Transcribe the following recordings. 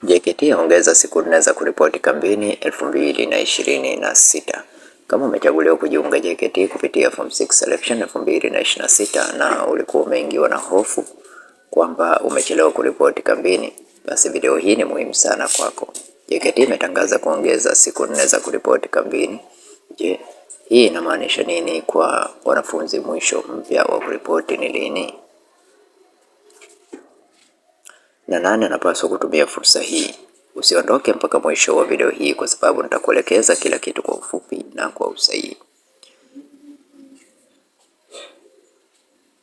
JKT ongeza siku 4 za kuripoti kambini 2026. Kama umechaguliwa kujiunga JKT kupitia Form 6 Selection 2026 na ulikuwa umeingiwa na hofu kwamba umechelewa kuripoti kambini, basi video hii ni muhimu sana kwako. JKT imetangaza kuongeza siku 4 za kuripoti kambini. Je, hii inamaanisha nini kwa wanafunzi? Mwisho mpya wa kuripoti ni lini? Na nani anapaswa kutumia fursa hii? Usiondoke mpaka mwisho wa video hii kwa sababu nitakuelekeza kila kitu kwa ufupi na kwa usahihi.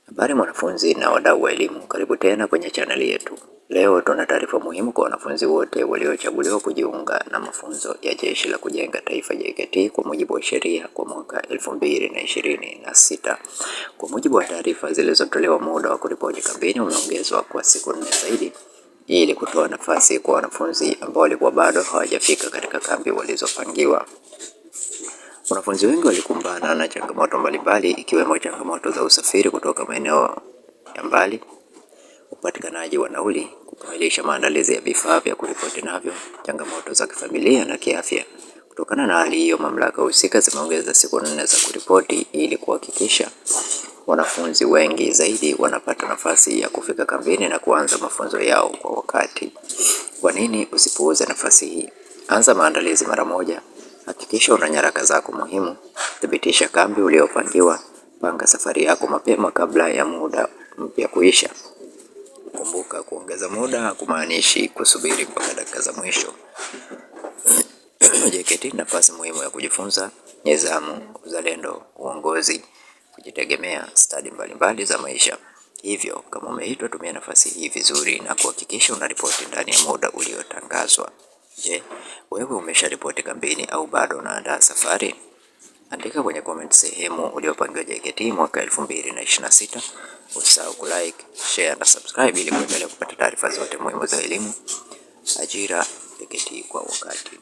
Habari mwanafunzi na wadau wa elimu, karibu tena kwenye chaneli yetu. Leo tuna taarifa muhimu kwa wanafunzi wote waliochaguliwa kujiunga na mafunzo ya Jeshi la Kujenga Taifa JKT kwa mujibu wa sheria kwa mwaka 2026. Kwa mujibu wa taarifa zilizotolewa, muda wa kuripoti kambini umeongezwa kwa siku 4 zaidi ili kutoa nafasi kwa wanafunzi ambao walikuwa bado hawajafika katika kambi walizopangiwa. Wanafunzi wengi walikumbana na changamoto mbalimbali ikiwemo changamoto za usafiri kutoka maeneo ya mbali, upatikanaji wa nauli, kukamilisha maandalizi ya vifaa vya kuripoti navyo, changamoto za kifamilia na kiafya. Kutokana na hali hiyo, mamlaka husika zimeongeza siku 4 za kuripoti ili kuhakikisha wanafunzi wengi zaidi wanapata nafasi ya kufika kambini na kuanza mafunzo yao kwa wakati. Kwa nini usipuuze nafasi hii? Anza maandalizi mara moja. Hakikisha una nyaraka zako muhimu. Thibitisha kambi uliopangiwa. Panga safari yako mapema kabla ya muda mpya kuisha. Kumbuka, kuongeza muda hakumaanishi kusubiri mpaka dakika za mwisho. JKT ni nafasi muhimu ya kujifunza nidhamu, uzalendo, uongozi, kujitegemea, stadi mbalimbali za maisha. Hivyo kama umeitwa, tumia nafasi hii vizuri na kuhakikisha unaripoti ndani ya muda uliotangazwa. Je, wewe umesharipoti kambini au bado unaandaa safari? Andika kwenye comment sehemu uliopangiwa JKT mwaka 2026. Usisahau kulike, share na subscribe ili kuendelea kupata taarifa zote muhimu za elimu, ajira, JKT kwa wakati.